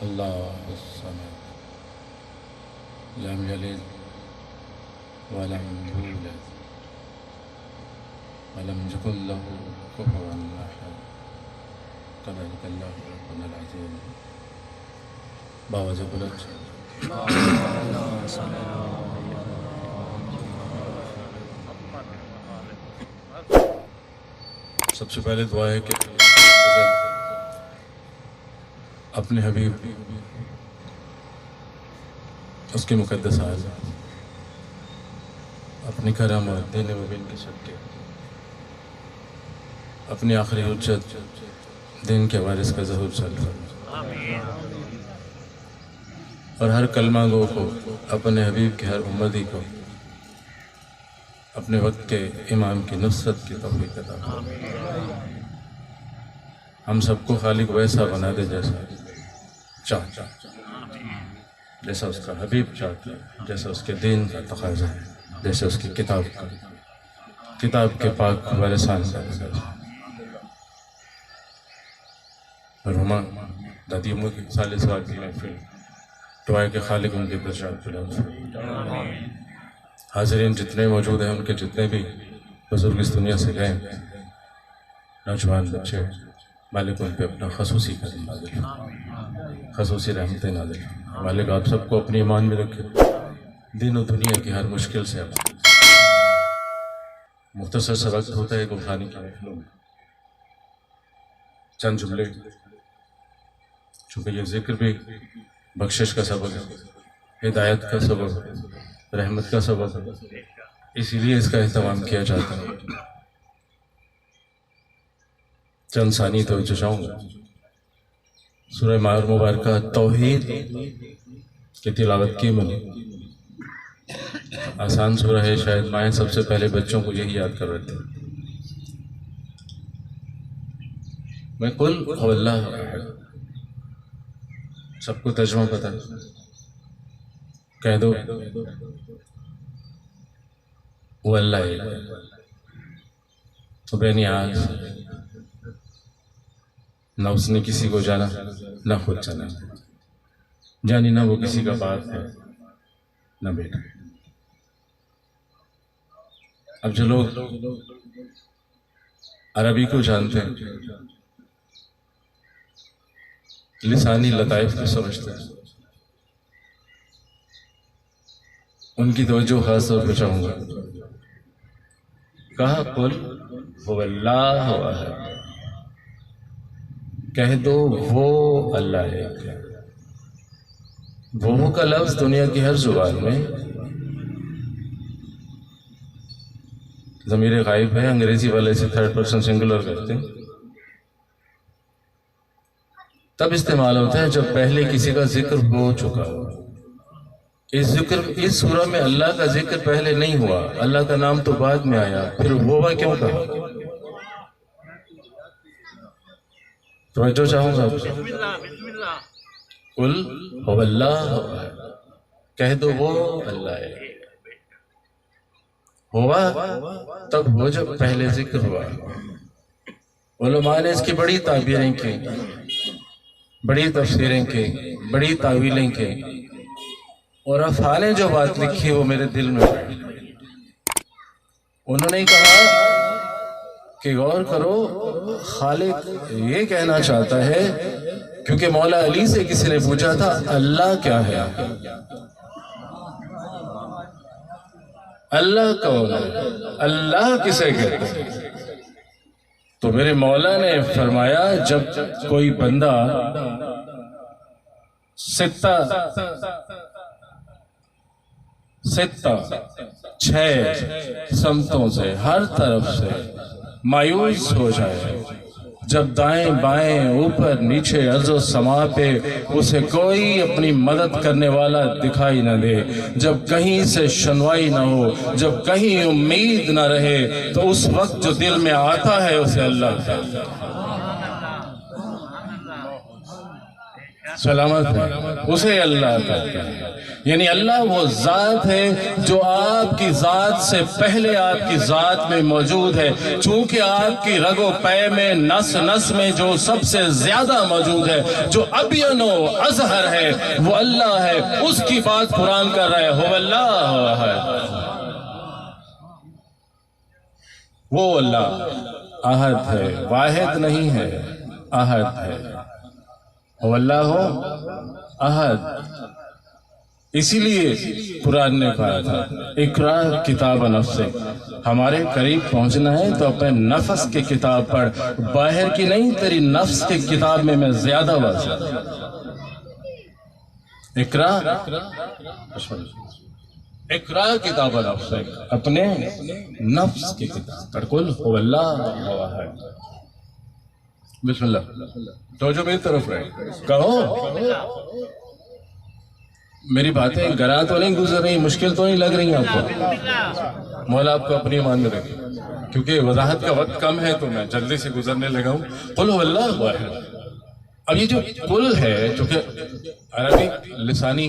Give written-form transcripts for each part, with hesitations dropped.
اللہ الصمد لم یلد ولم یولد ولم یکن له کفوا احد تبارک اللہ ربنا العظیم باوجہ بلند سب سے پہلے دعا ہے کہ اپنے حبیب اس کے مقدس آج اپنی کرم اور دین مبین کے صدقے اپنی آخری حجت دین کے وارث کا ظہور چل رہا اور ہر کلمہ گو کو اپنے حبیب کے ہر امتی کو اپنے وقت کے امام کی نصرت کی توفیق عطا فرمائے۔ ہم سب کو خالق ویسا بنا دے جیسا چاہتا جیسا اس کا حبیب چاہتا ہے، جیسا اس کے دین کا تقاضا ہے، جیسے اس کی کتاب کے پاک وارثان کا تقاضا ہے۔ مرحومہ دادی امو کی سال سوال کی محفل دعائے کے خالق ان کے درجات بلند فرمائے۔ حاضرین جتنے موجود ہیں ان کے جتنے بھی بزرگ اس دنیا سے گئے نوجوان بچے مالک ان پہ اپنا خصوصی کرم نازل فرمائے، خصوصی رحمتیں نازل فرمائے۔ مالک آپ سب کو اپنی ایمان میں رکھے، دین و دنیا کی ہر مشکل سے آپ مختصر سا وقت ہوتا ہے گفتگو کی محفلوں میں چند جملے، چونکہ یہ ذکر بھی بخشش کا سبب ہے، ہدایت کا سبب ہے، رحمت کا سبب ہے، اسی لیے اس کا اہتمام کیا جاتا ہے۔ چند ثانی توجہ چاہوں گا۔ سورہ مبارکہ توحید کی تلاوت کی میں نے، آسان سورہ ہے، شاید مائیں سب سے پہلے بچوں کو یہی یاد کر رہے تھے۔ میں قل هو اللہ احد، سب کو ترجمہ پتہ کہہ دو وہ اللہ ہے، تو بے نیاز، نہ اس نے کسی کو جانا نہ خود جانا، جانی نہ وہ کسی کا باپ ہے نہ بیٹا۔ اب جو لوگ عربی کو جانتے ہیں، لسانی لطائف کو سمجھتے ہیں، ان کی توجہ خاص طور پہ چاہوں گا۔ کہا قل هو اللہ احد، کہہ دو وہ اللہ ہے۔ وہ کا لفظ دنیا کی ہر زبان میں ضمیر غائب ہے، انگریزی والے سے تھرڈ پرسن سنگولر کرتے ہیں، تب استعمال ہوتا ہے جب پہلے کسی کا ذکر ہو چکا ہو۔ اس سورہ میں اللہ کا ذکر پہلے نہیں ہوا، اللہ کا نام تو بعد میں آیا، پھر ہوا کیوں کہا؟ توجہ چاہوں گا قل هو اللہ احد، کہہ دو وہ اللہ ہے۔ ہوا تب ہو جب پہلے ذکر ہوا۔ علماء نے اس کی بڑی تعبیریں کی، بڑی تفسیریں کی، بڑی تاویلیں کی، اور افعال نے جو بات لکھی وہ میرے دل میں بیٹھی۔ انہوں نے کہا کہ غور کرو، خالق یہ کہنا چاہتا ہے، کیونکہ مولا علی سے کسی نے پوچھا تھا اللہ کیا ہے، اللہ کون ہے، اللہ کسے کہتے ہیں؟ تو میرے مولا نے فرمایا جب کوئی بندہ ستہ چھ سمتوں سے ہر طرف سے مایوس ہو جائے، جب دائیں بائیں اوپر نیچے ارض و سما پہ اسے کوئی اپنی مدد کرنے والا دکھائی نہ دے، جب کہیں سے شنوائی نہ ہو، جب کہیں امید نہ رہے، تو اس وقت جو دل میں آتا ہے اسے اللہ کہتا ہے۔ سلامت ہے اسے اللہ کہتے ہیں۔ یعنی اللہ وہ ذات ہے جو آپ کی ذات سے پہلے آپ کی ذات میں موجود ہے، چونکہ آپ کی رگ و پے میں نس نس میں جو سب سے زیادہ موجود ہے، جو ابین و اظہر ہے، وہ اللہ ہے۔ اس کی بات قرآن کر رہے ہو اللہ احد، وہ اللہ احد ہے، واحد نہیں ہے، احد ہے، وہ اللہ ہو احد۔ اسی لیے قرآن نے کہا تھا اقرا کتاب نفسک، ہمارے قریب پہنچنا ہے تو اپنے نفس کی کتاب پڑھ، باہر کی نہیں، تیری نفس کی کتاب میں زیادہ واضح۔ اقرا اقرا کتاب نفسک، اپنے نفس کی کتاب پڑھ، قل هو اللہ احد۔ بسم اللہ، توجہ میری طرف رہے، کہو میری باتیں گراں تو نہیں گزر رہی، مشکل تو نہیں لگ رہی آپ کو؟ مولا آپ کو اپنی ایمان میں رکھے، کیونکہ وضاحت کا وقت کم ہے تو میں جلدی سے گزرنے لگا ہوں۔ قل هو اللہ واحد۔ اب یہ جو قل ہے، چونکہ عربی لسانی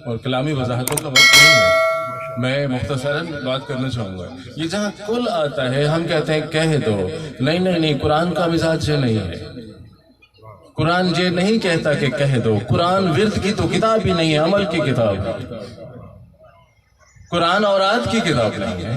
اور کلامی وضاحتوں کا وقت نہیں ہے، میں مختصراً بات کرنا چاہوں گا۔ یہ جہاں قل آتا ہے ہم کہتے ہیں کہہ دو، نہیں، قرآن کا مزاج سے نہیں ہے۔ قرآن یہ نہیں کہتا کہ کہہ دو، قرآن ورد کی تو کتاب ہی نہیں ہے، عمل کی کتاب ہے۔ قرآن اوراد کی کتاب نہیں ہے،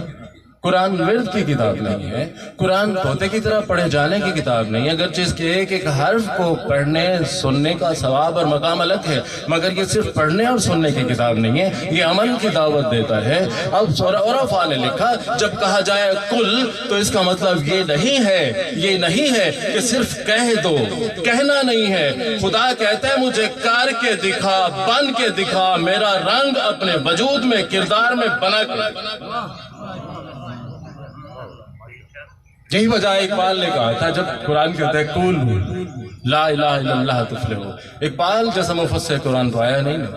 قرآن ورد کی کتاب نہیں ہے، قرآن طوطے کی طرح پڑھے جانے کی کتاب نہیں ہے، اگرچہ اس کے ایک ایک حرف کو پڑھنے سننے کا ثواب اور مقام الگ ہے، مگر یہ صرف پڑھنے اور سننے کی کتاب نہیں ہے، یہ عمل کی دعوت دیتا ہے۔ اب سورہ عرفہ نے لکھا جب کہا جائے قل تو اس کا مطلب یہ نہیں ہے کہ صرف کہہ دو، کہنا نہیں ہے۔ خدا کہتا ہے مجھے کر کے دکھا، بن کے دکھا، میرا رنگ اپنے وجود میں کردار میں بنا کے۔ یہی وجہ اقبال نے کہا تھا جب قرآن کہتا ہے قولوا لا الہ الا اللہ تفلحوا، اقبال جیسا مفسر قرآن تو آیا نہیں نا،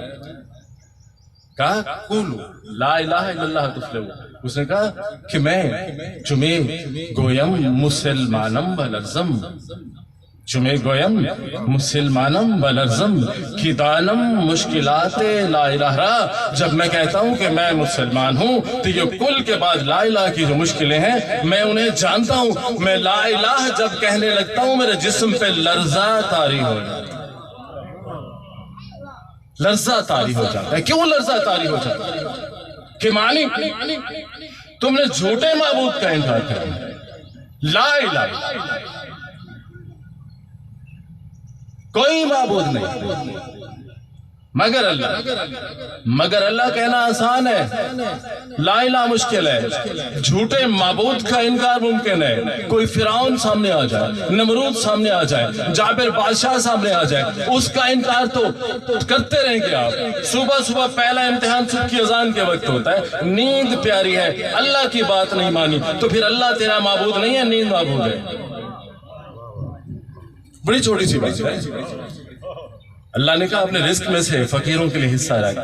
کہا قولوا لا الہ الا اللہ تفلحوا۔ اس نے کہا کہ میں چمے گویم مسلمانم بلرزم، چمے گویم مسلمانم بلرزم کی دانم مشکلات لا الہ را۔ جب میں کہتا ہوں کہ میں مسلمان ہوں تو یہ کل کے بعد لا الہ کی جو مشکلیں ہیں میں انہیں جانتا ہوں۔ میں لا الہ جب کہنے لگتا ہوں میرے جسم پہ لرزہ طاری ہو جاتا ہے، لرزہ طاری ہو جاتا ہے۔ کیوں لرزہ طاری ہو جاتا ہے؟ کہ معنی تم نے جھوٹے معبود کا انکار کیا، لا الہ کوئی معبود نہیں مگر اللہ کہنا آسان ہے، لا الہ مشکل ہے۔ جھوٹے معبود کا انکار ممکن ہے۔ کوئی فرعون سامنے آ جائے، نمرود سامنے آ جائے، جابر بادشاہ سامنے آ جائے، اس کا انکار تو کرتے رہیں گے آپ۔ صبح پہلا امتحان صبح کی اذان کے وقت ہوتا ہے، نیند پیاری ہے، اللہ کی بات نہیں مانی تو پھر اللہ تیرا معبود نہیں ہے، نیند معبود ہے۔ بڑی چھوٹی سی بات ہے۔ اللہ نے کہا اپنے رزق میں سے فقیروں کے لیے حصہ رکھ،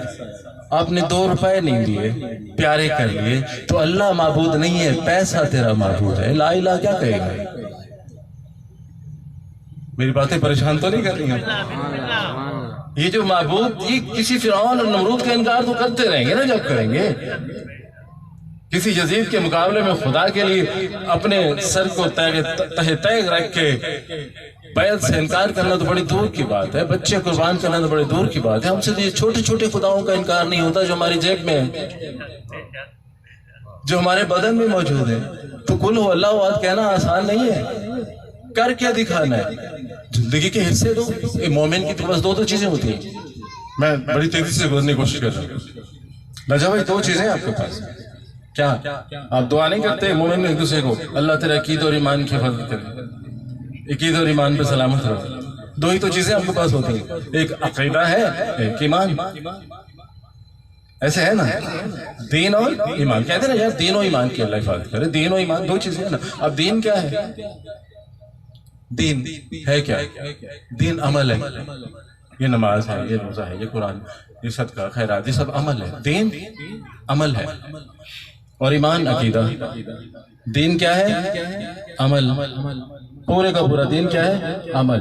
آپ نے 2 روپے نہیں دیے، پیارے کر لیے تو اللہ معبود نہیں ہے، پیسہ تیرا معبود ہے۔ لا الہ کیا کہے گا؟ میری باتیں پریشان تو نہیں کر رہی ہیں؟ یہ جو معبود یہ کسی فرعون اور نمرود کا انکار تو کرتے رہیں گے نا جب کریں گے۔ کسی یزید کے مقابلے میں خدا کے لیے اپنے سر کو تہ رکھ کے بیعت سے انکار کرنا تو بڑی دور کی بات ہے، بچے قربان کرنا تو بڑی دور کی بات ہے۔ ہم سے تو یہ چھوٹے چھوٹے خداؤں کا انکار نہیں ہوتا جو ہماری جیب میں ہے، جو ہمارے بدن میں موجود ہے۔ تو قل هو اللہ احد کہنا آسان نہیں ہے، کر کے دکھانا ہے۔ زندگی کے حصے دو، مومن کی تو بس 2 چیزیں ہوتی ہیں۔ میں بڑی تیزی سے گزرنے کی کوشش کر رہا ہوں۔ رجا بھائی 2 چیزیں آپ کے پاس، کیا آپ دعا نہیں کرتے مومن میں ایک دوسرے کو اللہ تیرا عقید اور ایمان کی حفاظت کرے، عقید اور ایمان پہ سلامت رہو؟ 2 ہی تو چیزیں آپ کے پاس ہوتی ہیں، ایک عقیدہ ہے، ایک ایمان۔ ایسے ہے نا، دین اور ایمان کہتے ہیں نا یار، دین و ایمان کی اللہ حفاظت کرے۔ دین و ایمان 2 چیزیں ہیں نا۔ اب دین کیا ہے؟ دین ہے کیا؟ دین عمل ہے، یہ نماز ہے، یہ روزہ ہے، یہ قرآن، یہ صدقہ خیرات، یہ سب عمل ہے۔ دین عمل ہے اور ایمان عقیدہ۔ دین کیا ہے؟ عمل۔ پورے کا پورا دین کیا ہے؟ عمل.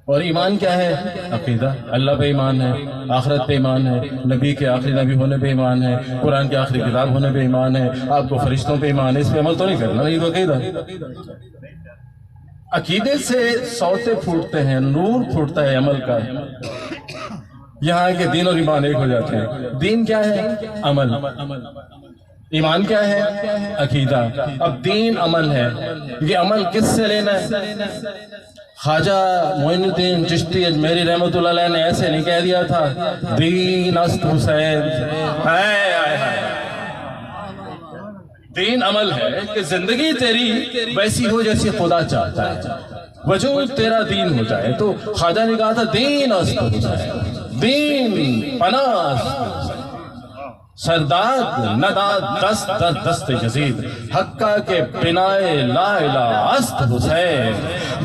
اور ایمان کیا ہے؟ عقیدہ. اللہ پہ ایمان ہے، آخرت پہ ایمان ہے، نبی کے آخری نبی ہونے پہ ایمان ہے، قرآن کے آخری کتاب ہونے پہ ایمان ہے، آپ کو فرشتوں پہ ایمان ہے. اس پہ عمل تو نہیں کرنا، یہ تو عقیدہ. عقیدے سے سوتے پھوٹتے ہیں، نور پھوٹتا ہے عمل کا. یہاں کہ دین اور ایمان ایک ہو جاتے ہیں. دین کیا ہے؟ عمل. ایمان کیا ہے؟ عقیدہ. اب دین عمل ہے. یہ عمل کس سے لینا ہے؟ خواجہ معین الدین چشتی اجمیری رحمۃ اللہ علیہ نے ایسے نہیں کہہ دیا تھا دین است حسین. دین عمل ہے کہ زندگی تیری ویسی ہو جیسی خدا چاہتا ہے، وجود تیرا دین ہو جائے. تو خواجہ نے کہا تھا دین است حسین، دین پناہ سرداد نداد دست در دست جزید حقہ کے بنائے لا الہ است حسین.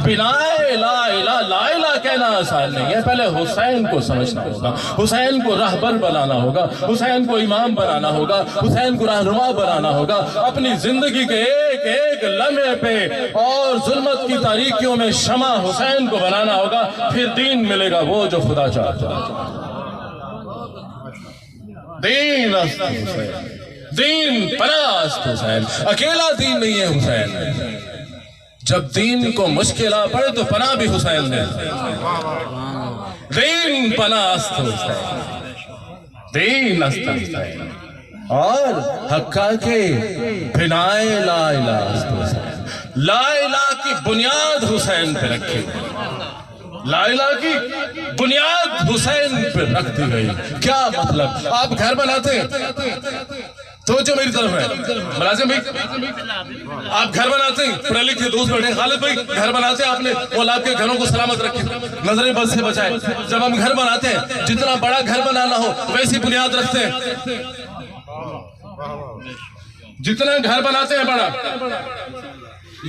بنائے لا الہ، لا الہ کہنا آسان نہیں ہے، پہلے حسین کو سمجھنا ہوگا، حسین کو راہبر بنانا ہوگا، حسین کو امام بنانا ہوگا، حسین کو رہنما بنانا ہوگا. اپنی زندگی کے ایک ایک لمحے پہ اور ظلمت کی تاریکیوں میں شمع حسین کو بنانا ہوگا، پھر دین ملے گا وہ جو خدا چاہتا ہے. دین است حسین، دین پناہ است حسین. اکیلا دین نہیں ہے حسین، جب دین کو مشکل آ پڑے تو پناہ بھی حسین دے. دین پناہ است حسین، دین است حسین. اور حقہ کے بنائے لا الہ است حسین. لا الہ کی بنیاد حسین پہ رکھی، لا الہ کی بنیاد حسین پہ رکھ دی گئی. کیا مطلب؟ آپ گھر بناتے ہیں تو جو میری طرف ہے ملازم بھائی، آپ گھر بناتے ہیں، پڑھے لکھے دوست بیٹھے خالد بھائی گھر بناتے ہیں، آپ نے وہ آپ کے گھروں کو سلامت رکھے، نظریں بد سے بچائے. جب ہم گھر بناتے ہیں جتنا بڑا گھر بنانا ہو ویسی بنیاد رکھتے ہیں. جتنا گھر بناتے ہیں بڑا،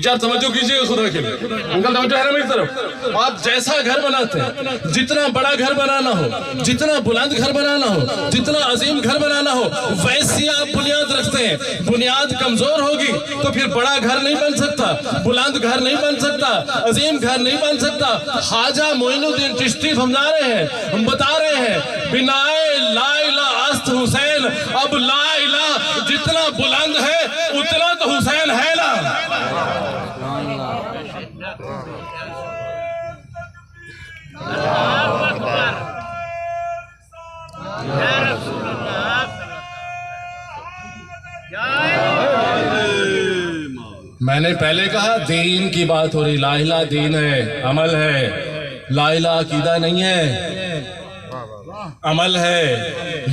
جب توجہ کیجئے خدا کے لیے، انکل توجہ ہے نا میری طرف. آپ جیسا گھر بناتے ہیں، جتنا بڑا گھر بنانا ہو، جتنا بلند گھر بنانا ہو، جتنا عظیم گھر بنانا ہو، ویسی آپ بنیاد رکھتے ہیں. بنیاد کمزور ہوگی تو پھر بڑا گھر نہیں بن سکتا، بلند گھر نہیں بن سکتا، عظیم گھر نہیں بن سکتا. خواجہ معین الدین چشتی سمجھا رہے ہیں، ہم بتا رہے ہیں بنائے لا الہ است حسین. اب لا الہ جتنا بلند ہے اتنا تو حسین ہے نا. میں نے پہلے کہا دین کی بات ہو رہی. لا الہ دین ہے، عمل ہے. لا الہ عقیدہ نہیں ہے، عمل ہے.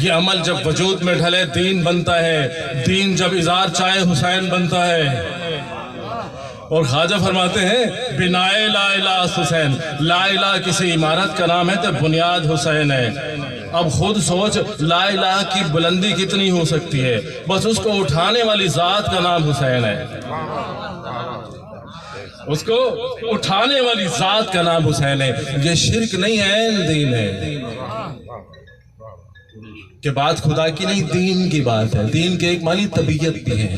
یہ عمل جب وجود میں ڈھلے دین بنتا ہے. دین جب اظہار چاہے حسین بنتا ہے. اور خواجہ فرماتے ہیں بنائے لا الہ حسین. لا الہ کسی عمارت کا نام ہے تو بنیاد حسین ہے. اب خود سوچ لا الہ کی بلندی کتنی ہو سکتی ہے، بس اس کو اٹھانے والی ذات کا نام حسین ہے. اس کو اٹھانے والی ذات کا نام حسین ہے. یہ شرک نہیں ہے، دین ہے. کہ بات خدا کی نہیں، دین کی بات ہے. دین کے ایک معنی طبیعت بھی ہے،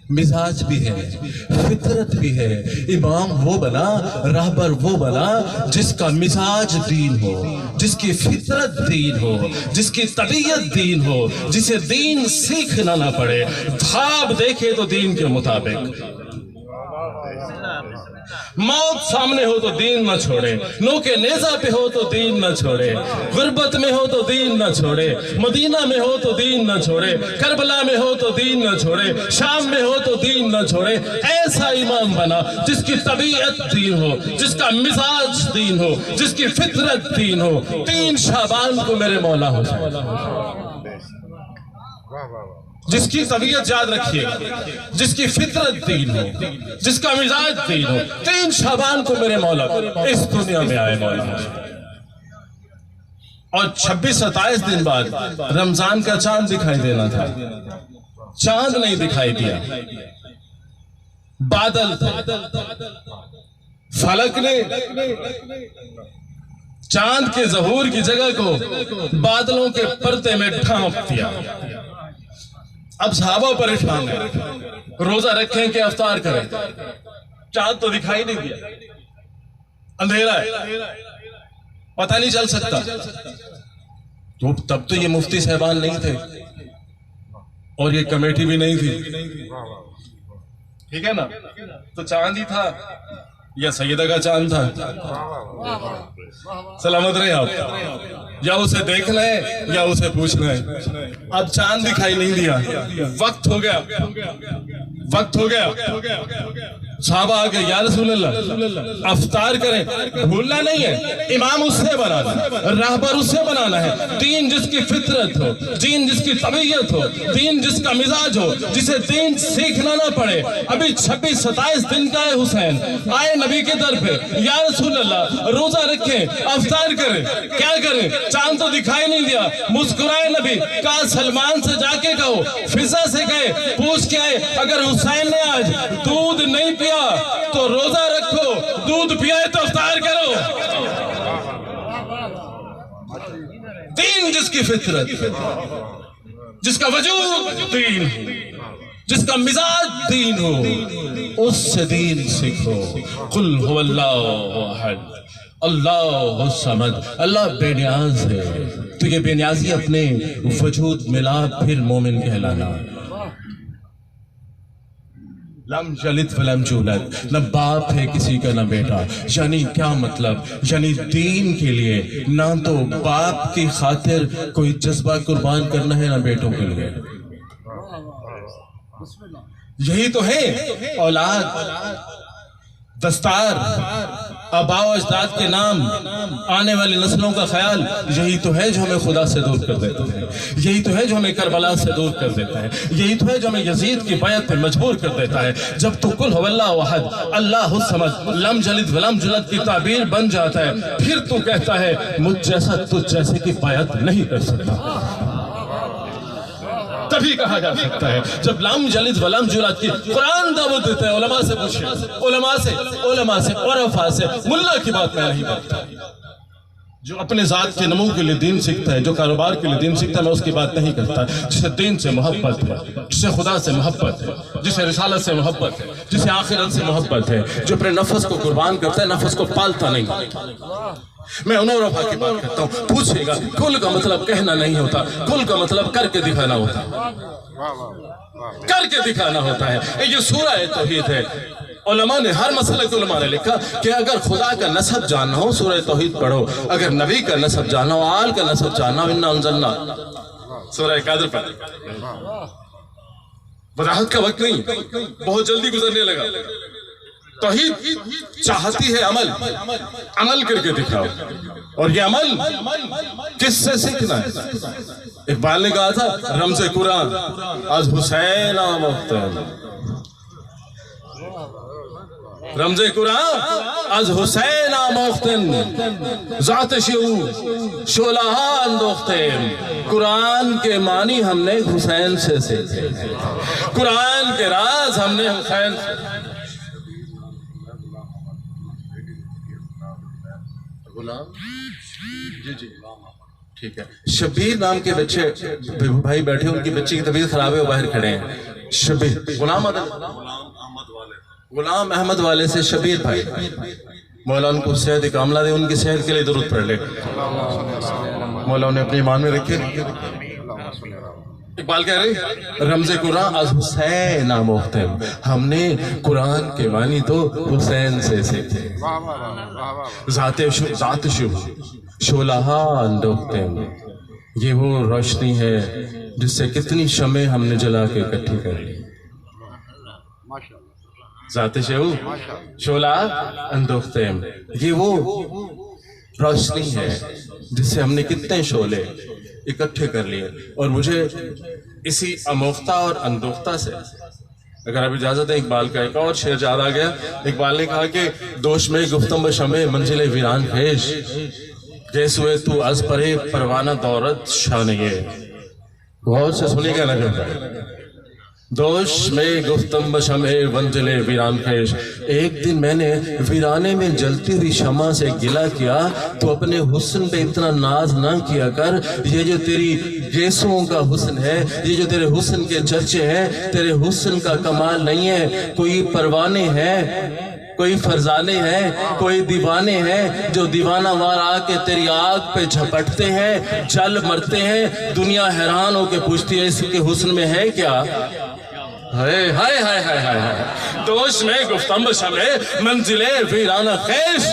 مزاج بھی ہے، فطرت بھی ہے. امام وہ بنا، راہبر وہ بنا جس کا مزاج دین ہو، جس کی فطرت دین ہو، جس کی طبیعت دین ہو، جسے دین سیکھنا نہ پڑے. خواب دیکھے تو دین کے مطابق، موت سامنے ہو تو دین نہ چھوڑے، نوکے نیزہ پہ ہو تو دین نہ چھوڑے، غربت میں ہو تو دین نہ چھوڑے، مدینہ میں ہو تو دین نہ چھوڑے، کربلا میں ہو تو دین نہ چھوڑے، شام میں ہو تو دین نہ چھوڑے. ایسا امام بنا جس کی طبیعت دین ہو، جس کا مزاج دین ہو، جس کی فطرت دین ہو. 3 شعبان کو میرے مولا حسین، جس کی طبیعت یاد رکھیے، جس کی فطرت دین ہو، جس کا مزاج دین ہو. 3 شعبان کو میرے مولا اس دنیا میں آئے مولا. اور 26-27 دن بعد رمضان کا چاند دکھائی دینا تھا. چاند نہیں دکھائی دیا، بادل تھا. فلک نے چاند کے ظہور کی جگہ کو بادلوں کے پردے میں ڈھانپ دیا. اب صحابہ پریشان ہیں، روزہ رکھیں کہ افطار کریں، چاند تو دکھائی نہیں دیا. اندھیرا ہے، پتہ نہیں چل سکتا. تو تب تو یہ مفتی صاحبان نہیں تھے اور یہ کمیٹی بھی نہیں تھی، ٹھیک ہے نا. تو چاند ہی تھا یا سیدہ کا چاند تھا؟ سلامت رہے آپ. یا اسے دیکھنا ہے یا اسے پوچھنا ہے. اب چاند دکھائی نہیں دیا، وقت ہو گیا، وقت ہو گیا. صحابہ آ گئے، یا رسول اللہ افطار کریں. بھولنا نہیں ہے، امام اس سے بنانا ہے، راہبر اس سے بنانا ہے. دین جس کی فطرت ہو، دین جس کی طبیعت ہو، دین جس کا مزاج ہو، جسے دین سیکھنا نہ پڑے. ابھی 26-27 دن کا ہے حسین، آئے نبی کے در پہ، یا رسول اللہ روزہ رکھیں، افطار کریں. کیا کریں؟ چاند تو دکھائی نہیں دیا. مسکرائے نبی، کہا سلمان سے جا کے کہو، فضا سے گئے پوچھ کے آئے، اگر حسین نے آج دودھ نہیں پیا تو روزہ رکھو، دودھ پیا ہے تو افطار کرو. دین جس کی فطرت، جس کا وجود دین، جس کا مزاج دین ہو، اس سے دین سیکھو. قل هو اللہ احد اللہ الصمد. اللہ بے نیاز ہے، تو یہ بے نیازی اپنے وجود ملا پھر مومن کہلانا. لم یلد ولم یولد، نہ باپ ہے کسی کا نہ بیٹا. یعنی کیا مطلب؟ یعنی دین کے لیے نہ تو باپ کی خاطر کوئی جذبہ قربان کرنا ہے، نہ بیٹوں کے لیے. یہی تو ہے اولاد، دستار، آباء و اجداد کے نام، آنے والی نسلوں کا خیال. یہی تو ہے جو ہمیں خدا سے دور کر دیتا ہے، یہی تو ہے جو ہمیں کربلا سے دور کر دیتا ہے، یہی تو ہے جو ہمیں یزید کی بیعت پہ مجبور کر دیتا ہے. جب تو قل هو اللہ احد اللہ الصمد لم یلد ولم یولد کی تعبیر بن جاتا ہے، پھر تو کہتا ہے مجھ جیسا تجھ جیسے کی بیعت نہیں کر سکتا. تبھی کہا جا سکتا ہے جب لم یلد ولم یولد کی قرآن دعوت دیتا ہے. علماء سے پوچھیں، علماء سے عرفاء سے. ملا کی بات میں نہیں کرتا. جو اپنے ذات کے نمو کے لیے دین سیکھتا ہے، جو کاروبار کے لیے دین سیکھتا ہے، میں اس کی بات نہیں کرتا. جسے دین سے محبت ہے، جسے خدا سے محبت ہے، جسے رسالت سے محبت ہے، جسے آخرت سے محبت ہے، جو اپنے نفس کو قربان کرتا ہے، نفس کو پالتا نہیں. میں انہوں رفا کی بات کرتا ہوں. پوچھے گا کل کا مطلب کہنا نہیں ہوتا، کل کا مطلب کر کے دکھانا ہوتا ہے، کر کے دکھانا ہوتا ہے. یہ سورہ توحید ہے. علماء نے، ہر مسئلہ کے علماء نے لکھا کہ اگر خدا کا نسب جاننا ہو سورہ توحید پڑھو، اگر نبی کا نسب جاننا ہو، آل کا نسب جاننا ہو، انا انزلنا سورہ قادر پڑھ. وضاحت کا وقت نہیں، بہت جلدی گزرنے لگا. توحید چاہتی ہے عمل، عمل کر کے دکھاؤ. اور یہ عمل کس سے سیکھنا ہے؟ اقبال نے کہا تھا رمز قرآن از حسین آموختن. رمز قرآن از حسین آموختن، ذات شعور شعلہ اندوختن. قرآن کے معنی ہم نے حسین سے سیکھے، قرآن کے راز ہم نے حسین سے. جی جی ٹھیک ہے. شبیر نام کے بچے بھائی بیٹھے، ان کی بچی کی طبیعت خراب ہے، وہ باہر کھڑے ہیں. شبیر غلام احمد والے سے شبیر بھائی، مولا ان کو صحت کاملہ دے، ان کی صحت کے لیے درود پڑھ لے. مولا انہیں اپنے ایمان میں رکھے. اقبال کہہ رہے رمز قرآن از حسین آموختن، ہم نے قرآن کے معنی تو حسین سے سیکھے. ذات شعور شعلہ اندوختن، یہ وہ روشنی ہے جس سے کتنی شمع ہم نے جلا کے اکٹھی کر لی. ذات شعور شعلہ اندوختن، یہ وہ روشنی ہے جس سے ہم نے کتنے شعلے اکٹھے کر لیے. اور مجھے اسی اموختہ اور اندوختہ سے اگر آپ اجازت ہے اقبال کا ایک اور شعر یاد آ گیا. اقبال نے کہا کہ دوش میں گفتم بشمع منزل ویران خیش، جیسوے تو از پرے پروانہ دورت شانیے. غور سے سنی گا نظر دوش میں گفتم بشمع منزل ویران خیش. ایک دن میں نے ویرانے میں جلتی ہوئی شمع سے گلہ کیا تو اپنے حسن پہ اتنا ناز نہ کیا کر. یہ جو تیری گیسوں کا حسن ہے، یہ جو تیرے حسن کے چرچے ہیں، تیرے حسن کا کمال نہیں ہے. کوئی پروانے ہیں، کوئی فرزانے ہیں, کوئی دیوانے ہیں جو دیوانہ وار آ کے تیری آگ پہ جھپٹتے ہیں, جل مرتے ہیں. دنیا حیران ہو کے پوچھتی ہے اس کے حسن میں ہے کیا؟ ہائے ہائے ہائے ہائے ہائے, دوش میں گفتم شمے منزلے ویرانہ خیش,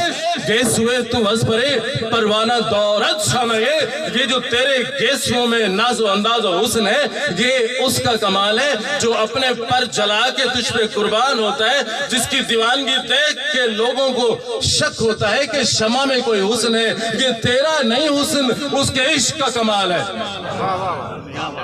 گیسوے تو وزبرے پروانہ دورت شامے. یہ جو تیرے گیسوں میں ناز و انداز و حسن ہے, یہ اس کا کمال ہے جو اپنے پر جلا کے تجھ پہ قربان ہوتا ہے, جس کی دیوانگی دیکھ کے لوگوں کو شک ہوتا ہے کہ شمع میں کوئی حسن ہے. یہ تیرا نہیں حسن, اس کے عشق کا کمال ہے.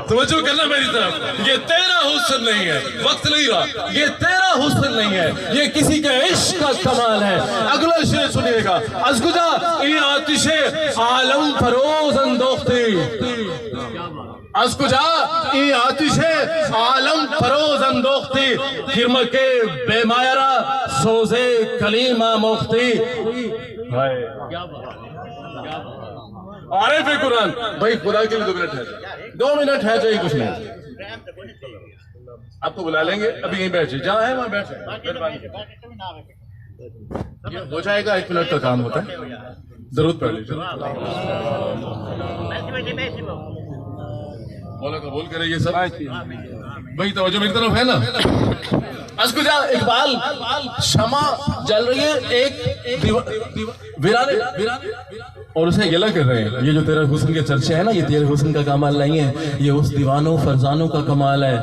توجہ کرنا میری طرف, یہ تیرا حسن نہیں ہے, وقت نہیں رہا, یہ تیرا حسن نہیں ہے, یہ کسی کے عشق کا کمال ہے. اگلا شعر سنیے گا. از کجا این آتش عالم فروز اندوختی, از کجا این آتش عالم فروز اندوختی, خرمک بے مایرہ سوز کلیم آموختی. عارف قرآن بھائی خدا کے لیے 2 منٹ ہے, 2 منٹ ہے, چاہیے کچھ نہیں. آپ کو بلا لیں گے, ابھی یہیں بیٹھ جائیں, جہاں ہے وہاں بیٹھ جائیں. ہو جائے گا, 1 منٹ کا کام ہوتا ہے. درود پڑھ لیجیے. مولا قبول کرے یہ سب. بھائی توجہ میری طرف ہے نا. از کجا اقبال, شمع جل رہی ہے ایک ویرانے, اور اسے گلہ کر رہے ہیں. یہ جو تیرے حسن کے چرچے ہیں نا, یہ تیرے حسن کا کمال نہیں ہے, یہ اس دیوانوں فرزانوں کا کمال ہے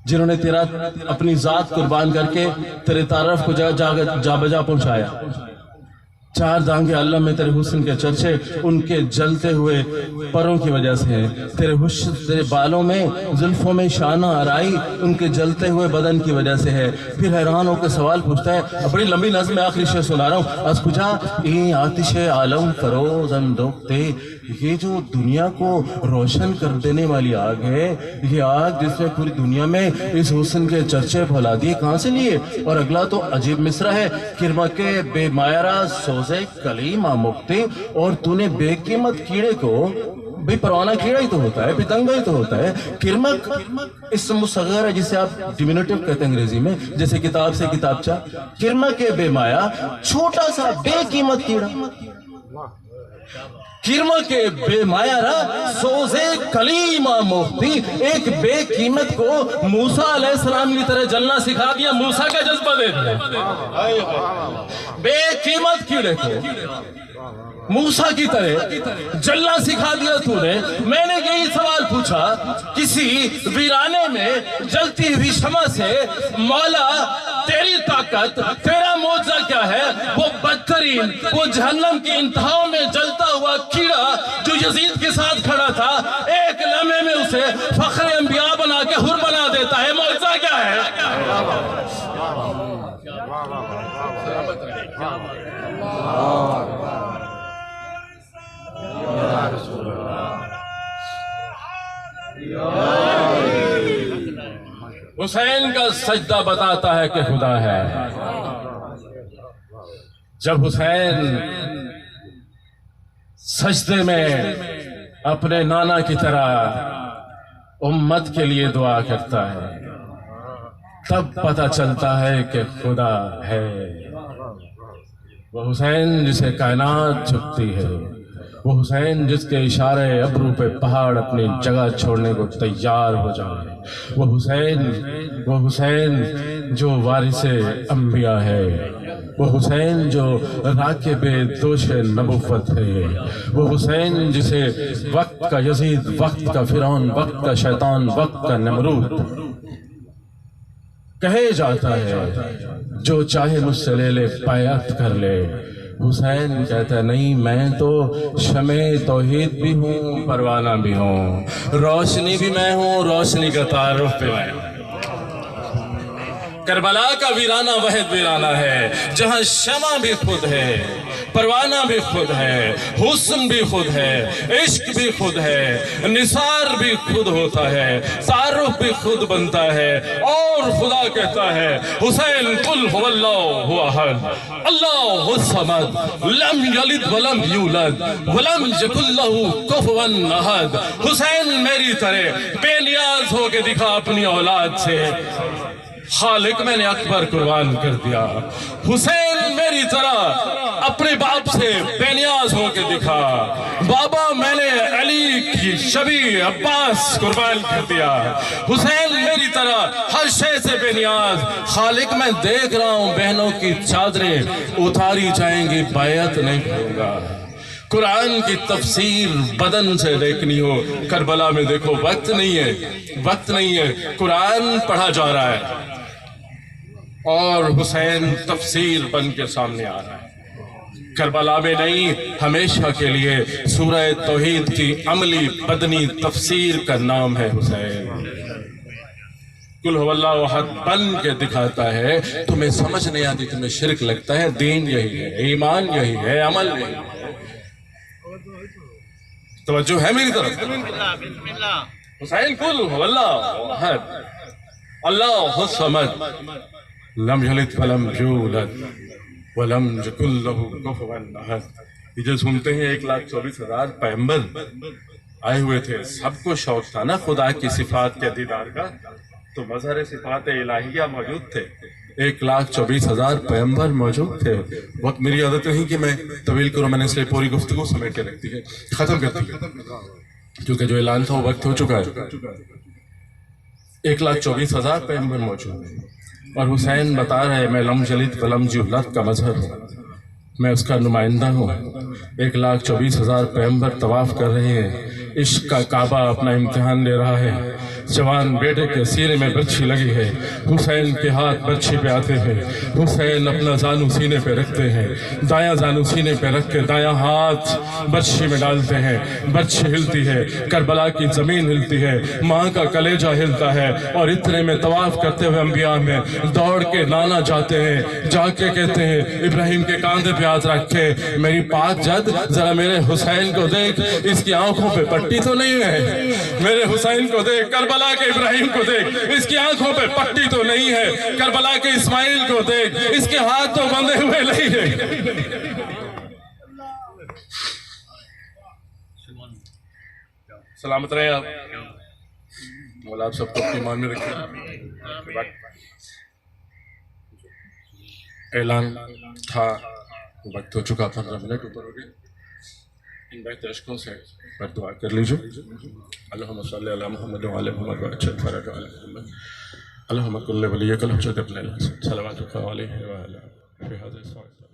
جنہوں نے تیرا اپنی ذات قربان کر کے تیرے تعارف کو جا بجا پہنچایا. 4 دانگے اللہ میں تیرے حسن کے چرچے ان کے جلتے ہوئے پروں کی وجہ سے ہیں. تیرے بالوں میں زلفوں میں شانہ آرائی ان کے جلتے ہوئے بدن کی وجہ سے ہے. پھر حیران ہو کے سوال پوچھتا ہے, بڑی لمبی نظم میں آخری شعر سنا رہا ہوں. از کجا این آتش عالم فروز اندوختے, یہ جو دنیا کو روشن کر دینے والی آگ ہے, یہ آگ جس نے پوری دنیا میں اس حسن کے چرچے پھیلا دیے, کہاں سے لیے؟ اور اگلا تو عجیب مصرع ہے. کرمک بے مایرہ سوزے کلیم آموختے, اور تو نے بے قیمت کیڑے کو, بھئی پروانہ کیڑا ہی تو ہوتا ہے, پتنگا ہی تو ہوتا ہے. کرمک اسم مصغر ہے جسے آپ ڈیمینیٹو کہتے ہیں انگریزی میں, جیسے کتاب سے کتابچہ. کرمک بے مایہ, چھوٹا سا بے قیمت کیڑا. کرمک بے مایہ سوزے کلیم آموختی, ایک بے قیمت کو موسیٰ علیہ السلام کی طرح جلنا سکھا دیا, موسیٰ کا جذبہ دے دیا. بے قیمت کیڑے کو موسیٰ کی طرح جلنا سکھا دیا تو نے. میں نے یہی سوال پوچھا, کسی ویرانے میں جلتی ہوئی شمع سے مولا تیری طاقت, تیرا معجزہ کیا ہے؟ وہ بدترین, وہ جہنم کی انتہاؤں میں جلتا ہوا کیڑا جو یزید کے ساتھ کھڑا تھا, ایک لمحے میں اسے فخر انبیاء بنا کے حر بنا دیتا ہے. معجزہ کیا ہے؟ حسین کا سجدہ بتاتا ہے کہ خدا ہے. جب حسین سجدے میں اپنے نانا کی طرح امت کے لیے دعا کرتا ہے, تب پتہ چلتا ہے کہ خدا ہے. وہ حسین جسے کائنات جھکتی ہے, وہ حسین جس کے اشارے ابرو پہ پہاڑ اپنی جگہ چھوڑنے کو تیار ہو جائے. وہ حسین جو وارث انبیاء ہے, وہ حسین جو راکب دوش نبوت ہے, وہ حسین جسے وقت کا یزید, وقت کا فرعون, وقت کا شیطان, وقت کا نمرود کہے جاتا ہے. جو چاہے مجھ سے لے لے, بیعت کر لے. حسین کہتا ہے نہیں, میں تو شمع توحید بھی ہوں, پروانہ بھی ہوں, روشنی بھی میں ہوں, روشنی کا تعارف بھی میں ہوں. کربلا کا ویرانہ وحد ویرانہ ہے جہاں شمع بھی خود ہے، پروانہ بھی خود ہے، حسن بھی خود ہے، عشق بھی خود ہے، نثار بھی خود ہوتا ہے، تعارف بھی خود بنتا ہے، اور خدا کہتا ہے حسین قل هو اللہ احد اللہ الصمد لم یلد ولم یولد ولم یکن له کفوا احد۔ حسین میری طرح بے نیاز ہو کے دکھا اپنی اولاد سے، خالق میں نے اکبر قربان کر دیا۔ حسین میری طرح اپنے باپ سے بے نیاز ہو کے دکھا، بابا میں نے علی کی شبیہ عباس قربان کر دیا۔ حسین میری طرح ہر شے سے بے نیاز، خالق میں دیکھ رہا ہوں بہنوں کی چادریں اتاری جائیں گی، بیعت نہیں کروں گا۔ قرآن کی تفسیر بدن سے دیکھنی ہو، کربلا میں دیکھو وقت نہیں ہے، وقت نہیں ہے، قرآن پڑھا جا رہا ہے اور حسین تفسیر بن کے سامنے آ رہا ہے۔ کربلا میں نہیں، ہمیشہ کے لیے سورہ توحید کی عملی بدنی تفسیر کا نام ہے حسین۔ قل هو اللہ احد بن کے دکھاتا ہے، تمہیں سمجھ نہیں آتی، تمہیں شرک لگتا ہے، دین یہی ہے، ایمان یہی ہے، عمل یہی ہے۔ توجہ ہے میری طرف؟ حسین قل هو اللہ احد اللہ الصمد لم یلد ولم یولد ولم یکن له کفوا احد۔ یہ جو سنتے ہیں 1,24,000 پیغمبر آئے ہوئے تھے، سب کو شوق تھا نا خدا کی صفات کے دیدار کا، تو مظہر صفات الہیہ موجود تھے، 1,24,000 پیغمبر موجود تھے۔ وقت میری عادت نہیں کہ میں طویل کروں، میں نے اس لیے پوری گفتگو سمیٹ کے رکھ دی ہے، ختم کر دی ہے، کیونکہ جو اعلان تھا وہ وقت ہو چکا ہے۔ 1,24,000 پیغمبر موجود ہیں اور حسین بتا رہے میں لم یلد ولم یولد کا مظہر ہوں، میں اس کا نمائندہ ہوں۔ 1,24,000 پیغمبر طواف کر رہے ہیں، عشق کا کعبہ اپنا امتحان لے رہا ہے، جوان بیٹے کے سینے میں برچھی لگی ہے، حسین کے ہاتھ برچھی پہ آتے ہیں، حسین اپنا زانو سینے پہ رکھتے ہیں، دایاں زانو سینے پہ رکھ کے دایاں ہاتھ برچھی میں ڈالتے ہیں، برچھی ہلتی ہے، کربلا کی زمین ہلتی ہے، ماں کا کلیجہ ہلتا ہے، اور اتنے میں طواف کرتے ہوئے انبیاء میں دوڑ کے نانا جاتے ہیں، جا کے کہتے ہیں ابراہیم کے کاندھے پہ ہاتھ رکھ کے میری پاک جد ذرا میرے حسین کو دیکھ، اس کی آنکھوں پہ پٹی تو نہیں ہے، میرے حسین کو دیکھ، کربلا کے ابراہیم کو دیکھ، اس کی آنکھوں پہ پٹی تو نہیں ہے، کربلا کے اسماعیل کو دیکھ، اس کے ہاتھ تو بندھے ہوئے نہیں ہیں۔ سلامت رہے آپ، مولا آپ سب کو اپنی ایمان میں رکھیں۔ اعلان تھا، وقت ہو چکا، 15 منٹ اوپر ہو گئے، ان بہت عشقوں سے پر دعا کر لیجو۔ اللہم صلی علی محمد وعلی محمد وعجل فرج علی محمد اللہم کل ولیک الحجت ابن الحسن صلواتک علیہ وعلی فی هذا الصلاة